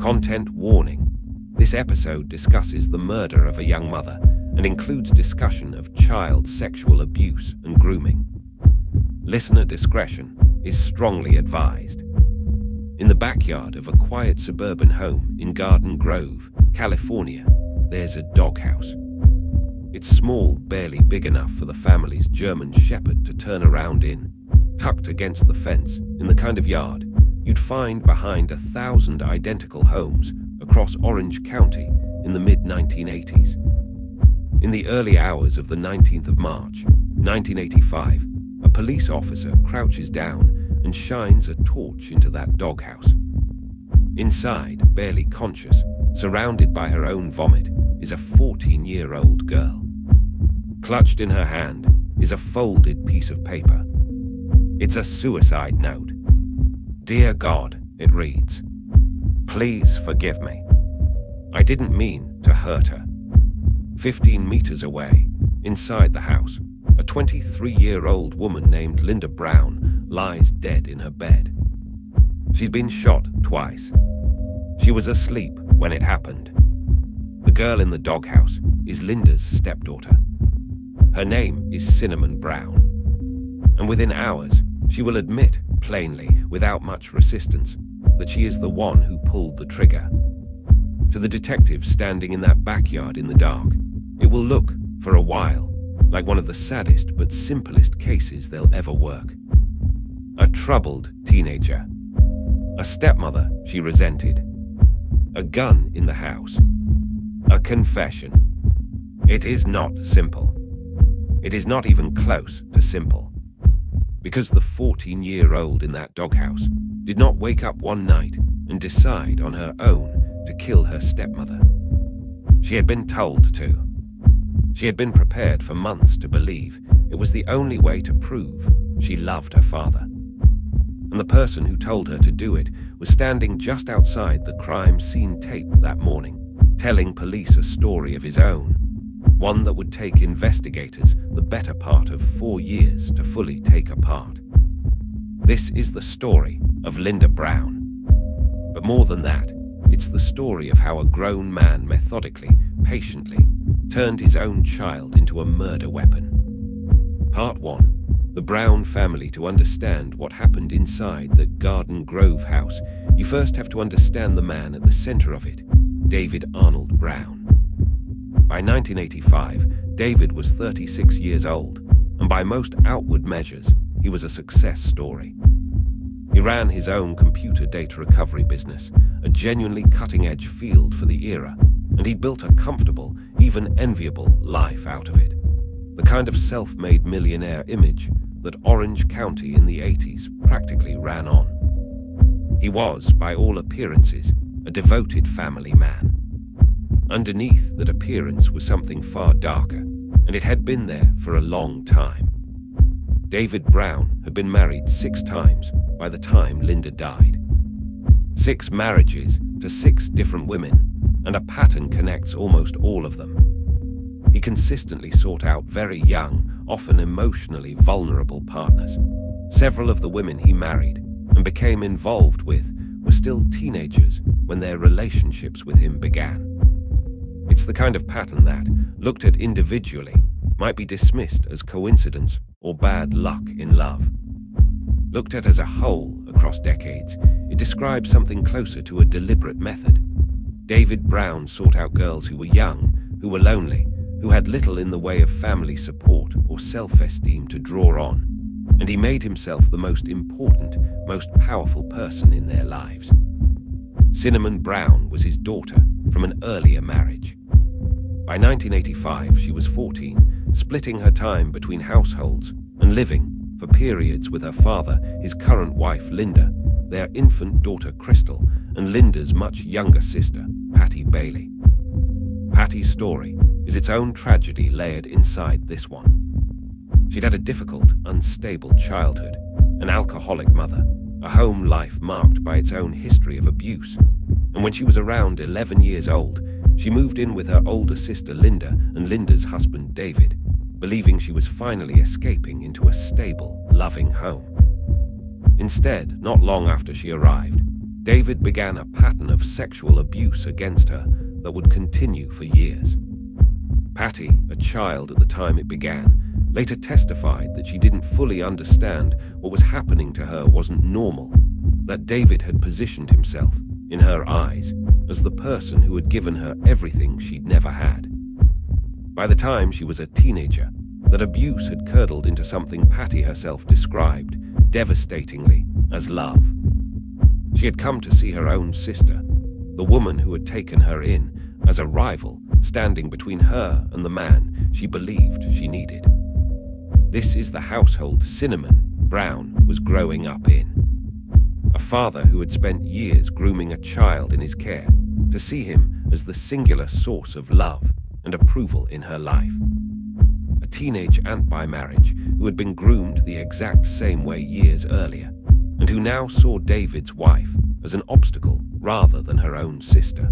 Content warning. This episode discusses the murder of a young mother and includes discussion of child sexual abuse and grooming. Listener discretion is strongly advised. In the backyard of a quiet suburban home in Garden Grove, California, there's a doghouse. It's small, barely big enough for the family's German Shepherd to turn around in, tucked against the fence in the kind of yard you'd find behind 1,000 identical homes across Orange County in the mid-1980s. In the early hours of the 19th of March, 1985, a police officer crouches down and shines a torch into that doghouse. Inside, barely conscious, surrounded by her own vomit, is a 14-year-old girl. Clutched in her hand is a folded piece of paper. It's a suicide note. "Dear God," it reads, "please forgive me. I didn't mean to hurt her." 15 meters away, inside the house, a 23-year-old woman named Linda Brown lies dead in her bed. She's been shot twice. She was asleep when it happened. The girl in the doghouse is Linda's stepdaughter. Her name is Cinnamon Brown. And within hours, she will admit, plainly, without much resistance, that she is the one who pulled the trigger. To the detective standing in that backyard in the dark, it will look, for a while, like one of the saddest but simplest cases they'll ever work. A troubled teenager. A stepmother she resented. A gun in the house. A confession. It is not simple. It is not even close to simple. Because the 14-year-old in that doghouse did not wake up one night and decide on her own to kill her stepmother. She had been told to. She had been prepared for months to believe it was the only way to prove she loved her father. And the person who told her to do it was standing just outside the crime scene tape that morning, telling police a story of his own, one that would take investigators the better part of 4 years to fully take apart. This is the story of Linda Brown. But more than that, it's the story of how a grown man methodically, patiently, turned his own child into a murder weapon. Part 1. The Brown family. To understand what happened inside the Garden Grove house, you first have to understand the man at the center of it, David Arnold Brown. By 1985, David was 36 years old, and by most outward measures, he was a success story. He ran his own computer data recovery business, a genuinely cutting-edge field for the era, and he built a comfortable, even enviable life out of it. The kind of self-made millionaire image that Orange County in the 80s practically ran on. He was, by all appearances, a devoted family man. Underneath that appearance was something far darker, and it had been there for a long time. David Brown had been married 6 times by the time Linda died. 6 marriages to 6 different women, and a pattern connects almost all of them. He consistently sought out very young, often emotionally vulnerable partners. Several of the women he married and became involved with were still teenagers when their relationships with him began. It's the kind of pattern that, looked at individually, might be dismissed as coincidence or bad luck in love. Looked at as a whole across decades, it describes something closer to a deliberate method. David Brown sought out girls who were young, who were lonely, who had little in the way of family support or self-esteem to draw on, and he made himself the most important, most powerful person in their lives. Cinnamon Brown was his daughter from an earlier marriage. By 1985, she was 14, splitting her time between households and living, for periods, with her father, his current wife Linda, their infant daughter Crystal, and Linda's much younger sister, Patty Bailey. Patty's story is its own tragedy layered inside this one. She'd had a difficult, unstable childhood, an alcoholic mother, a home life marked by its own history of abuse, and when she was around 11 years old, she moved in with her older sister Linda and Linda's husband David, believing she was finally escaping into a stable, loving home. Instead, not long after she arrived, David began a pattern of sexual abuse against her that would continue for years. Patty, a child at the time it began, later testified that she didn't fully understand what was happening to her wasn't normal, that David had positioned himself, in her eyes, as the person who had given her everything she'd never had. By the time she was a teenager, that abuse had curdled into something Patty herself described, devastatingly, as love. She had come to see her own sister, the woman who had taken her in, as a rival, standing between her and the man she believed she needed. This is the household Cinnamon Brown was growing up in. A father who had spent years grooming a child in his care to see him as the singular source of love and approval in her life. A teenage aunt by marriage who had been groomed the exact same way years earlier, and who now saw David's wife as an obstacle rather than her own sister.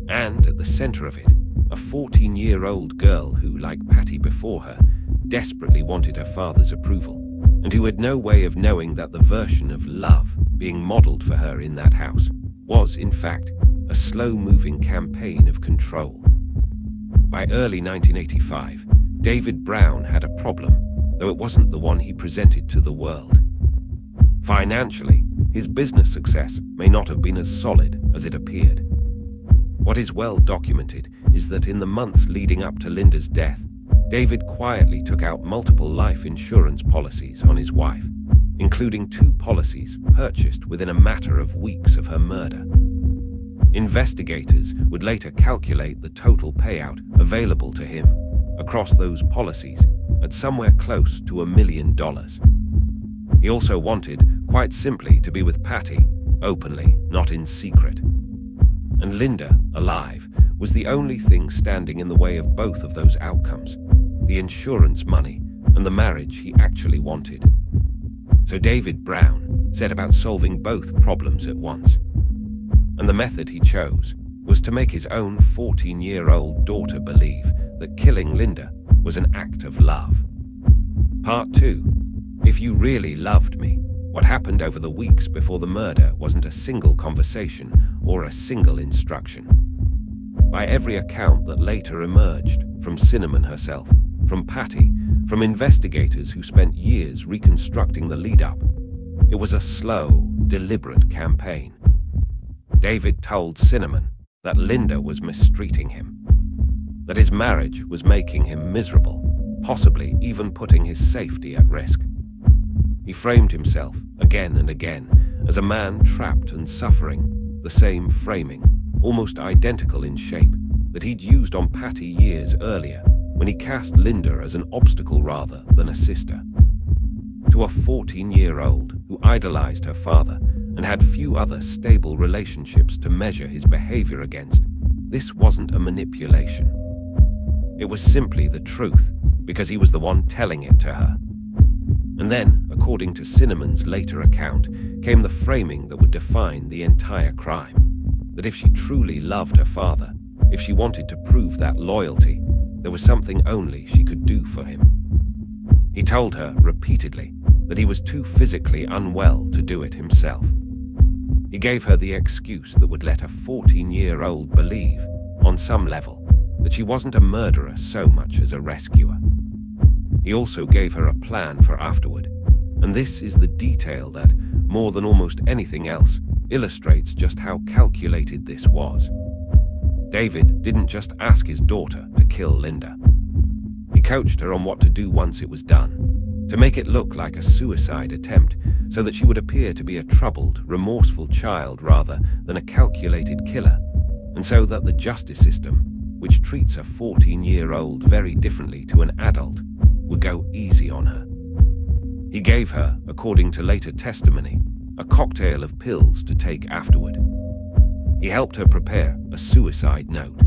And at the center of it, a 14-year-old girl who, like Patty before her, desperately wanted her father's approval, and who had no way of knowing that the version of love being modeled for her in that house was, in fact, a slow-moving campaign of control. By early 1985, David Brown had a problem, though it wasn't the one he presented to the world. Financially, his business success may not have been as solid as it appeared. What is well documented is that in the months leading up to Linda's death, David quietly took out multiple life insurance policies on his wife, including 2 policies purchased within a matter of weeks of her murder. Investigators would later calculate the total payout available to him across those policies at somewhere close to $1 million. He also wanted, quite simply, to be with Patty, openly, not in secret. And Linda, alive, was the only thing standing in the way of both of those outcomes, the insurance money and the marriage he actually wanted. So David Brown set about solving both problems at once. And the method he chose was to make his own 14-year-old daughter believe that killing Linda was an act of love. Part 2. If you really loved me, what happened over the weeks before the murder wasn't a single conversation or a single instruction. By every account that later emerged, from Cinnamon herself, from Patty, from investigators who spent years reconstructing the lead-up, it was a slow, deliberate campaign. David told Cinnamon that Linda was mistreating him, that his marriage was making him miserable, possibly even putting his safety at risk. He framed himself, again and again, as a man trapped and suffering, the same framing, almost identical in shape, that he'd used on Patty years earlier, when he cast Linda as an obstacle rather than a sister. To a 14-year-old who idolized her father and had few other stable relationships to measure his behavior against, this wasn't a manipulation. It was simply the truth, because he was the one telling it to her. And then, according to Cinnamon's later account, came the framing that would define the entire crime. That if she truly loved her father, if she wanted to prove that loyalty, there was something only she could do for him. He told her repeatedly that he was too physically unwell to do it himself. He gave her the excuse that would let a 14-year-old believe, on some level, that she wasn't a murderer so much as a rescuer. He also gave her a plan for afterward, and this is the detail that, more than almost anything else, illustrates just how calculated this was. David didn't just ask his daughter to kill Linda. He coached her on what to do once it was done, to make it look like a suicide attempt so that she would appear to be a troubled, remorseful child rather than a calculated killer, and so that the justice system, which treats a 14-year-old very differently to an adult, would go easy on her. He gave her, according to later testimony, a cocktail of pills to take afterward. He helped her prepare a suicide note.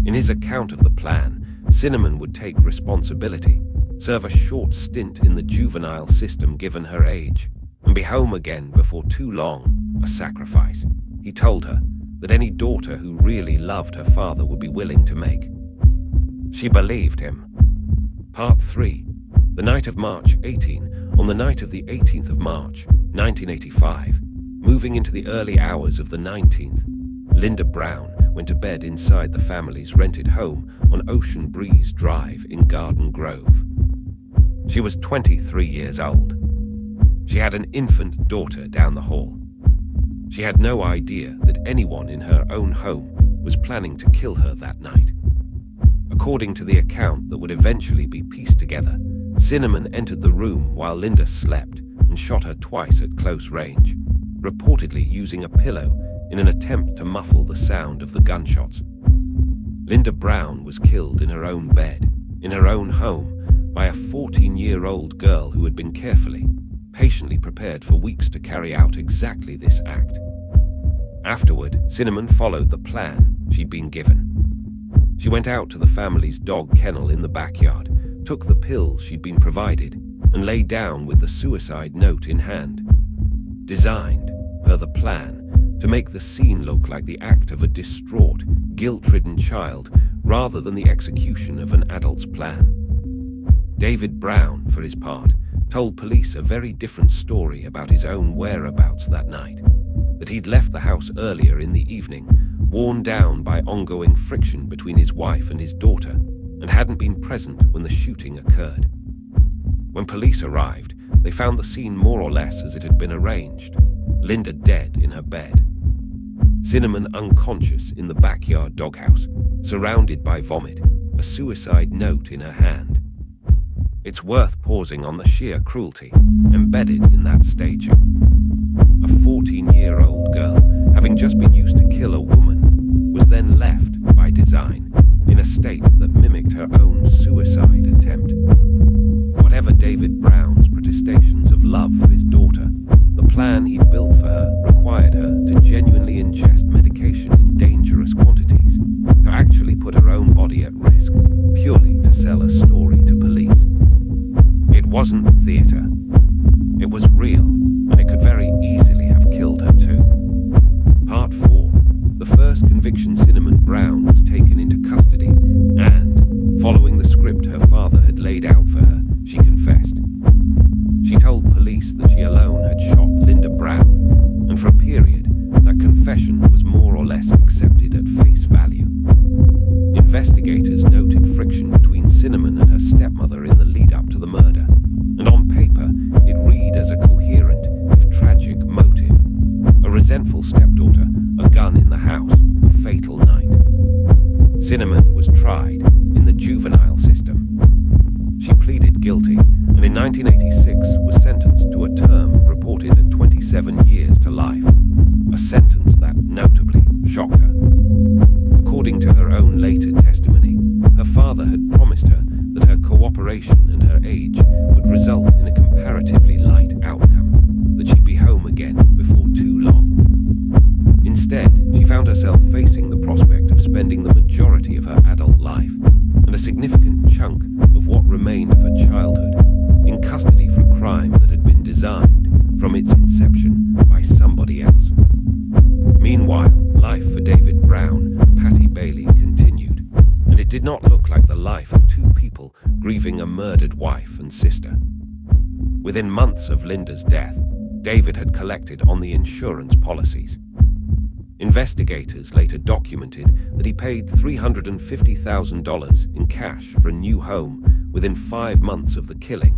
In his account of the plan, Cinnamon would take responsibility, serve a short stint in the juvenile system given her age, and be home again before too long, a sacrifice he told her that any daughter who really loved her father would be willing to make. She believed him. Part 3. The night of March 18, on the night of the 18th of March, 1985, Moving into the early hours of the 19th, Linda Brown went to bed inside the family's rented home on Ocean Breeze Drive in Garden Grove. She was 23 years old. She had an infant daughter down the hall. She had no idea that anyone in her own home was planning to kill her that night. According to the account that would eventually be pieced together, Cinnamon entered the room while Linda slept and shot her twice at close range, reportedly using a pillow in an attempt to muffle the sound of the gunshots. Linda Brown was killed in her own bed, in her own home, by a 14-year-old girl who had been patiently prepared for weeks to carry out exactly this act. Afterward, Cinnamon followed the plan she'd been given. She went out to the family's dog kennel in the backyard, took the pills she'd been provided, and lay down with the suicide note in hand. Designed, per the plan, to make the scene look like the act of a distraught, guilt-ridden child rather than the execution of an adult's plan. David Brown, for his part, told police a very different story about his own whereabouts that night. That he'd left the house earlier in the evening, worn down by ongoing friction between his wife and his daughter, and hadn't been present when the shooting occurred. When police arrived, they found the scene more or less as it had been arranged. Linda dead in her bed. Cinnamon unconscious in the backyard doghouse, surrounded by vomit, a suicide note in her hand. It's worth pausing on the sheer cruelty embedded in that staging. A 14-year-old girl, having just been used to kill a woman, was then left, by design, in a state that mimicked her own suicide attempt. Whatever David Brown's protestations of love for his daughter, the plan he'd built for her required her to genuinely ingest medication in dangerous quantities, to actually put her own body at risk, purely to sell a story to police. It wasn't theater. It was real, and it could very easily have killed her too. Part 4. The first conviction, Cinnamon Brown was taken into custody, and, following the script her father had laid out for her, she confessed. She told police that she alone had shot Linda Brown, and for a period, that confession was more or less accepted at face value. Investigators noted friction between Cinnamon and her stepmother in the lead-up to the murder, and on paper, it read as a coherent, if tragic, motive. A resentful stepdaughter, a gun in the house, a fatal night. Cinnamon was tried in the juvenile system. She pleaded guilty, and in 1986 was sentenced to a term reported at 27 years to life, a sentence that notably shocked her. According to her own later testimony, her father had promised her that her cooperation and her age would result in a comparatively light outcome, that she'd be home again before too long. Instead, she found herself facing the prospect of spending the majority of her adult life, and a significant chunk of what remained of her childhood, in custody for a crime that had been designed, from its inception, by somebody else. Meanwhile, life for David Brown and Patty Bailey continued, and it did not look like the life of two people grieving a murdered wife and sister. Within months of Linda's death, David had collected on the insurance policies. Investigators later documented that he paid $350,000 in cash for a new home within 5 months of the killing,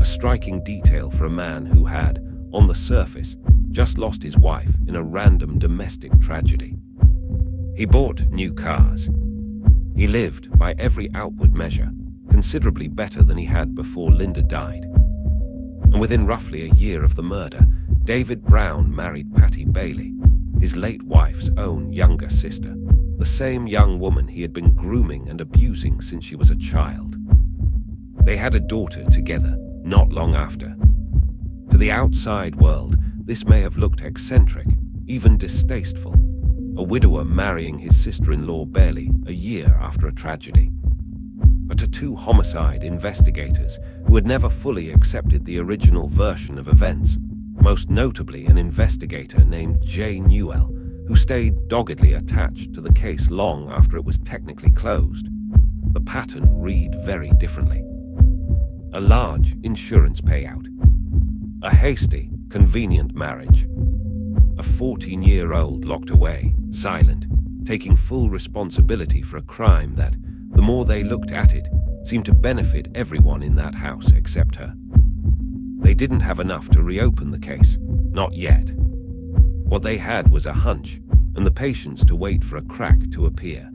a striking detail for a man who had, on the surface, just lost his wife in a random domestic tragedy. He bought new cars. He lived, by every outward measure, considerably better than he had before Linda died. And within roughly a year of the murder, David Brown married Patty Bailey, his late wife's own younger sister, the same young woman he had been grooming and abusing since she was a child. They had a daughter together not long after. To the outside world, this may have looked eccentric, even distasteful, a widower marrying his sister-in-law barely a year after a tragedy. But to two homicide investigators who had never fully accepted the original version of events, most notably an investigator named Jay Newell, who stayed doggedly attached to the case long after it was technically closed, the pattern read very differently. A large insurance payout. A hasty, convenient marriage. a 14-year-old locked away, silent, taking full responsibility for a crime that, the more they looked at it, seemed to benefit everyone in that house except her. They didn't have enough to reopen the case, not yet. What they had was a hunch, and the patience to wait for a crack to appear.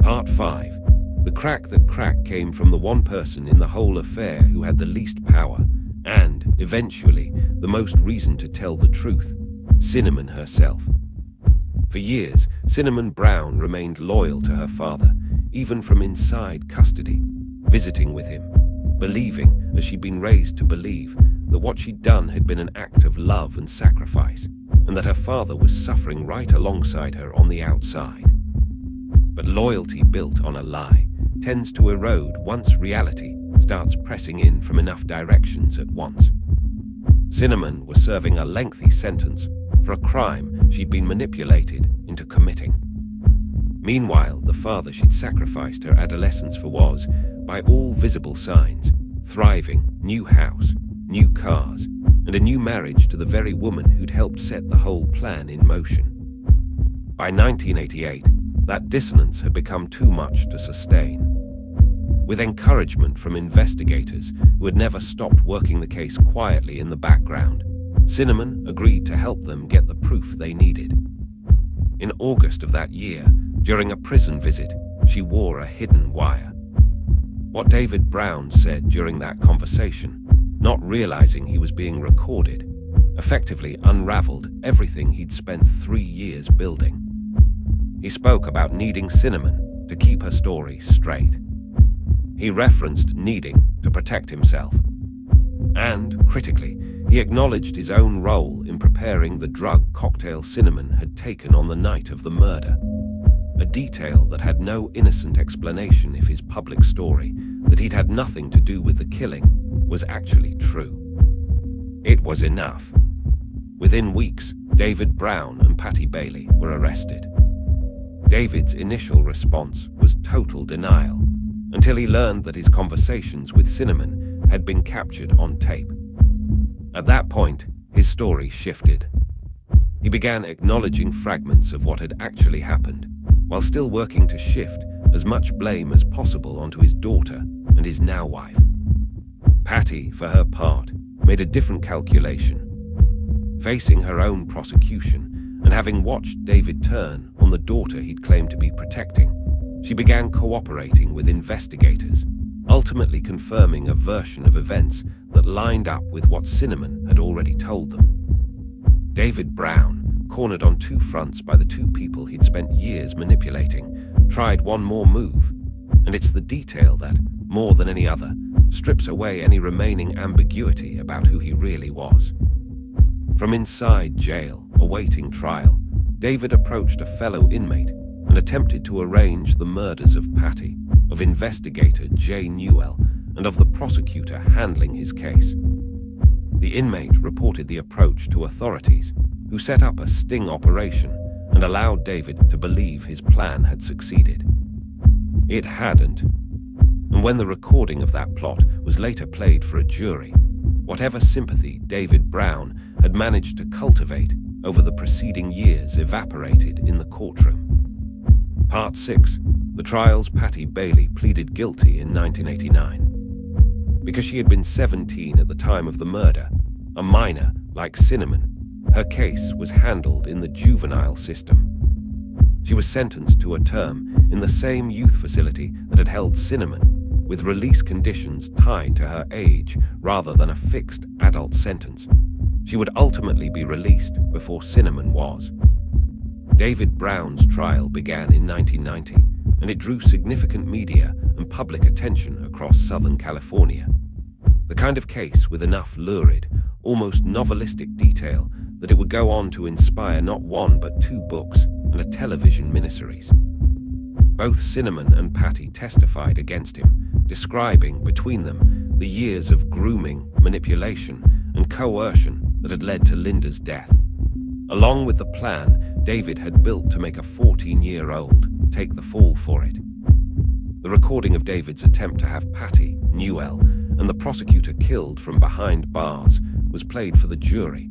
Part 5. The crack that cracked came from the one person in the whole affair who had the least power, and, eventually, the most reason to tell the truth: Cinnamon herself. For years, Cinnamon Brown remained loyal to her father, even from inside custody, visiting with him, believing, as she'd been raised to believe, that what she'd done had been an act of love and sacrifice, and that her father was suffering right alongside her on the outside. But loyalty built on a lie tends to erode once reality starts pressing in from enough directions at once. Cinnamon was serving a lengthy sentence for a crime she'd been manipulated into committing. Meanwhile, the father she'd sacrificed her adolescence for was, by all visible signs, thriving, new house, new cars, and a new marriage to the very woman who'd helped set the whole plan in motion. By 1988, that dissonance had become too much to sustain. With encouragement from investigators who had never stopped working the case quietly in the background, Cinnamon agreed to help them get the proof they needed. In August of that year, during a prison visit, she wore a hidden wire. What David Brown said during that conversation, not realizing he was being recorded, effectively unraveled everything he'd spent 3 years building. He spoke about needing Cinnamon to keep her story straight. He referenced needing to protect himself. And, critically, he acknowledged his own role in preparing the drug cocktail Cinnamon had taken on the night of the murder. A detail that had no innocent explanation if his public story, that he'd had nothing to do with the killing, was actually true. It was enough. Within weeks, David Brown and Patty Bailey were arrested. David's initial response was total denial, until he learned that his conversations with Cinnamon had been captured on tape. At that point, his story shifted. He began acknowledging fragments of what had actually happened, while still working to shift as much blame as possible onto his daughter and his now wife. Patty, for her part, made a different calculation. Facing her own prosecution and having watched David turn on the daughter he'd claimed to be protecting, she began cooperating with investigators, ultimately confirming a version of events that lined up with what Cinnamon had already told them. David Brown, cornered on two fronts by the two people he'd spent years manipulating, tried one more move, and it's the detail that, more than any other, strips away any remaining ambiguity about who he really was. From inside jail, awaiting trial, David approached a fellow inmate and attempted to arrange the murders of Patty, of investigator Jay Newell, and of the prosecutor handling his case. The inmate reported the approach to authorities, who set up a sting operation and allowed David to believe his plan had succeeded. It hadn't. And when the recording of that plot was later played for a jury, whatever sympathy David Brown had managed to cultivate over the preceding years evaporated in the courtroom. Part 6. The trial's Patty Bailey pleaded guilty in 1989. Because she had been 17 at the time of the murder, a minor like Cinnamon, her case was handled in the juvenile system. She was sentenced to a term in the same youth facility that had held Cinnamon, with release conditions tied to her age rather than a fixed adult sentence. She would ultimately be released before Cinnamon was. David Brown's trial began in 1990, and it drew significant media and public attention across Southern California. The kind of case with enough lurid, almost novelistic detail that it would go on to inspire not one but 2 books and a television miniseries. Both Cinnamon and Patty testified against him, describing between them the years of grooming, manipulation, and coercion that had led to Linda's death, along with the plan David had built to make a 14-year-old take the fall for it. The recording of David's attempt to have Patty, Newell, and the prosecutor killed from behind bars was played for the jury.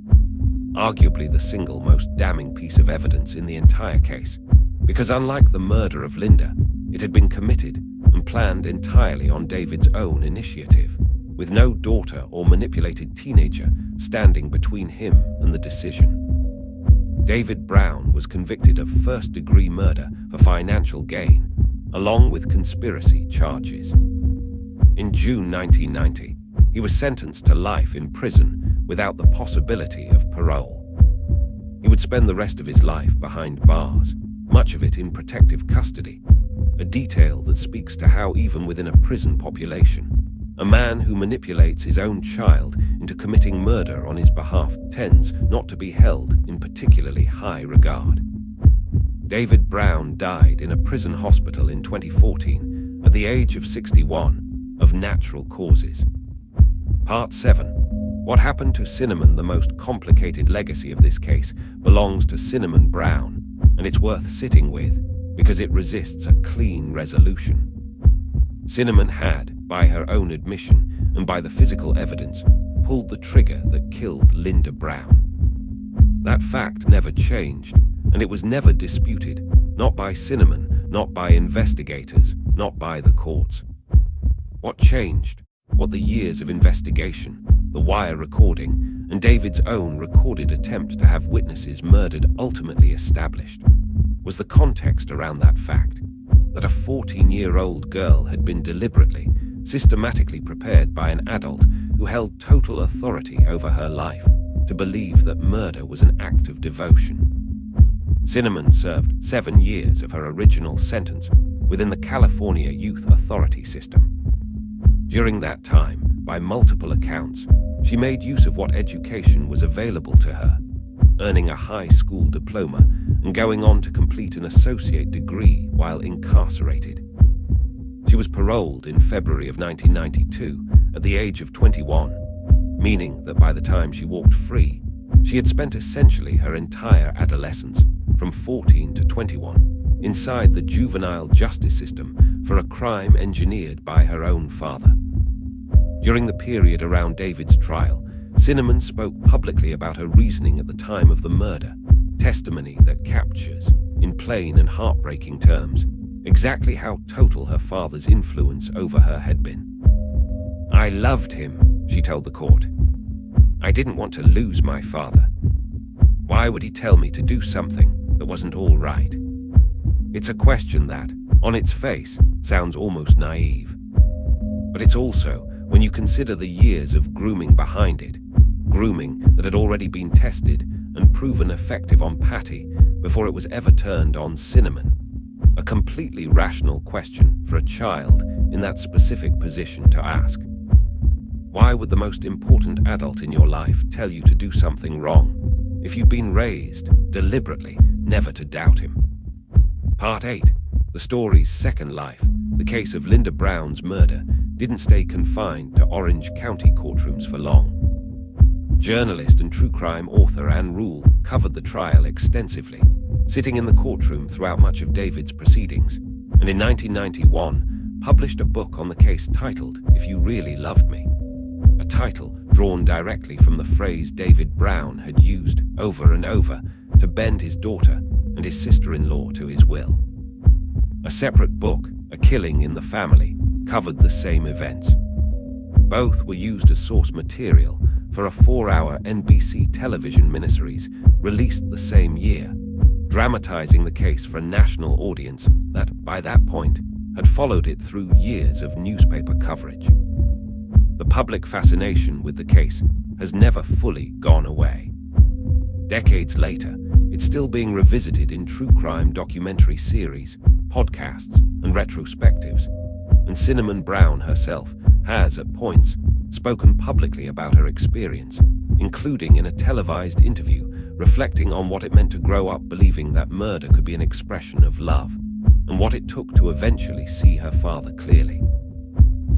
arguably the single most damning piece of evidence in the entire case, because unlike the murder of Linda, it had been committed and planned entirely on David's own initiative, with no daughter or manipulated teenager standing between him and the decision. David Brown was convicted of first-degree murder for financial gain, along with conspiracy charges. In June 1990, he was sentenced to life in prison without the possibility of parole. He would spend the rest of his life behind bars, much of it in protective custody, a detail that speaks to how even within a prison population, a man who manipulates his own child into committing murder on his behalf tends not to be held in particularly high regard. David Brown died in a prison hospital in 2014 at the age of 61 of natural causes. Part 7. What happened to Cinnamon? The most complicated legacy of this case belongs to Cinnamon Brown, and it's worth sitting with because it resists a clean resolution. Cinnamon had, by her own admission and by the physical evidence, pulled the trigger that killed Linda Brown. That fact never changed, and it was never disputed, not by Cinnamon, not by investigators, not by the courts. What changed? What the years of investigation, the wire recording, and David's own recorded attempt to have witnesses murdered ultimately established, was the context around that fact, that a 14-year-old girl had been deliberately, systematically prepared by an adult who held total authority over her life to believe that murder was an act of devotion. Cinnamon served 7 years of her original sentence within the California Youth Authority system. During that time, by multiple accounts, she made use of what education was available to her, earning a high school diploma and going on to complete an associate degree while incarcerated. She was paroled in February of 1992 at the age of 21, meaning that by the time she walked free, she had spent essentially her entire adolescence, from 14 to 21, inside the juvenile justice system for a crime engineered by her own father. During the period around David's trial, Cinnamon spoke publicly about her reasoning at the time of the murder, testimony that captures, in plain and heartbreaking terms, exactly how total her father's influence over her had been. "I loved him," she told the court. "I didn't want to lose my father. Why would he tell me to do something that wasn't all right?" It's a question that, on its face, sounds almost naive. But it's also, when you consider the years of grooming behind it, grooming that had already been tested and proven effective on Patty before it was ever turned on Cinnamon, a completely rational question for a child in that specific position to ask. Why would the most important adult in your life tell you to do something wrong if you've been raised, deliberately, never to doubt him? Part 8. The story's second life, the case of Linda Brown's murder, didn't stay confined to Orange County courtrooms for long. Journalist and true crime author Ann Rule covered the trial extensively, sitting in the courtroom throughout much of David's proceedings, and in 1991 published a book on the case titled "If You Really Loved Me," a title drawn directly from the phrase David Brown had used over and over to bend his daughter and his sister-in-law to his will. A separate book, A Killing in the Family, covered the same events. Both were used as source material for a 4-hour NBC television miniseries released the same year, dramatizing the case for a national audience that, by that point, had followed it through years of newspaper coverage. The public fascination with the case has never fully gone away. Decades later, it's still being revisited in true crime documentary series, podcasts, and retrospectives, and Cinnamon Brown herself has, at points, spoken publicly about her experience, including in a televised interview reflecting on what it meant to grow up believing that murder could be an expression of love, and what it took to eventually see her father clearly.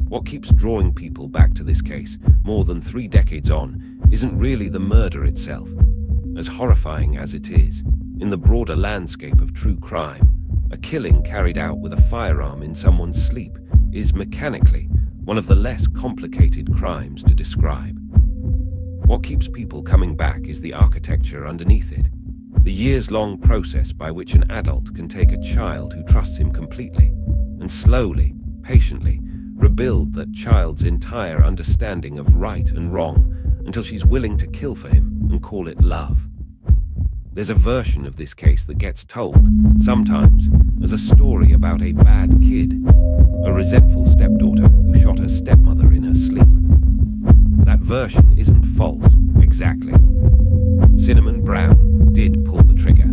What keeps drawing people back to this case, more than 3 decades on, isn't really the murder itself. As horrifying as it is, in the broader landscape of true crime, a killing carried out with a firearm in someone's sleep is mechanically one of the less complicated crimes to describe. What keeps people coming back is the architecture underneath it. The years-long process by which an adult can take a child who trusts him completely and slowly, patiently, rebuild that child's entire understanding of right and wrong until she's willing to kill for him and call it love. There's a version of this case that gets told, sometimes, as a story about a bad kid, a resentful stepdaughter who shot her stepmother in her sleep. That version isn't false, exactly. Cinnamon Brown did pull the trigger.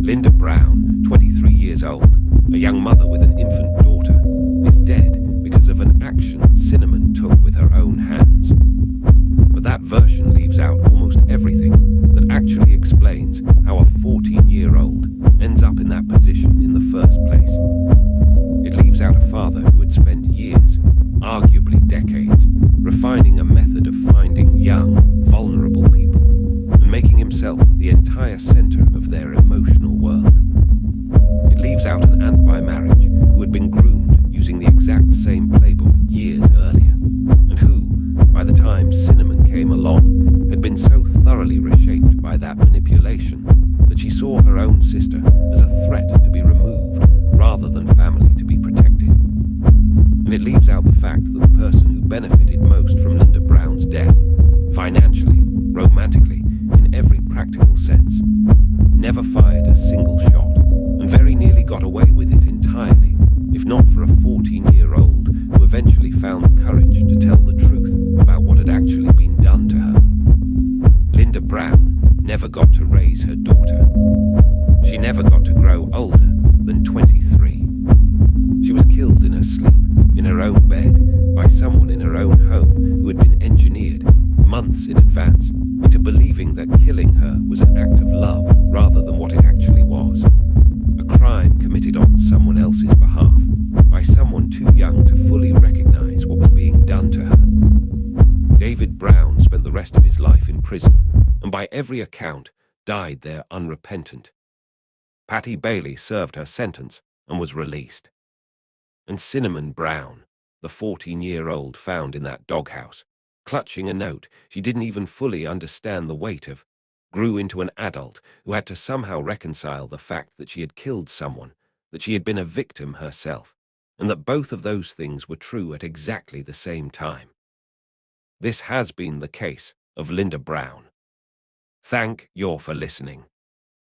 Linda Brown, 23 years old, a young mother with an infant daughter, is dead because of an action Cinnamon took with her own hands. But that version leaves out almost everything that actually explains how a 14-year-old ends up in that position in the first place. It leaves out a father who had spent years, arguably decades, refining a method of finding young, vulnerable people and making himself the entire center of their emotional world. It leaves out an aunt by marriage who had been groomed using the exact same playbook years earlier, and who, by the time Cinnamon came along, had been so thoroughly reshaped by that manipulation that she saw her own sister as a threat to be removed rather than family to be protected. And it leaves out the fact that the person who benefited most from Linda Brown's death, financially, romantically, in every practical sense, never fired a single shot and very nearly got away with it entirely, if not for a 14-year-old who eventually found the courage to tell the truth about what had actually been done to her. Linda Brown never got to raise her daughter. She never got to grow older than 23. She was killed in her sleep, in her own bed, by someone in her own home who had been engineered, months in advance, into believing that killing her was an act of love rather than what it actually was. A crime committed on someone else's behalf, by someone too young to fully recognize what was being done to her. David Brown spent the rest of his life in prison, and by every account, died there unrepentant. Patty Bailey served her sentence and was released. And Cinnamon Brown, the 14-year-old found in that doghouse, clutching a note she didn't even fully understand the weight of, grew into an adult who had to somehow reconcile the fact that she had killed someone, that she had been a victim herself, and that both of those things were true at exactly the same time. This has been the case of Linda Brown. Thank you for listening.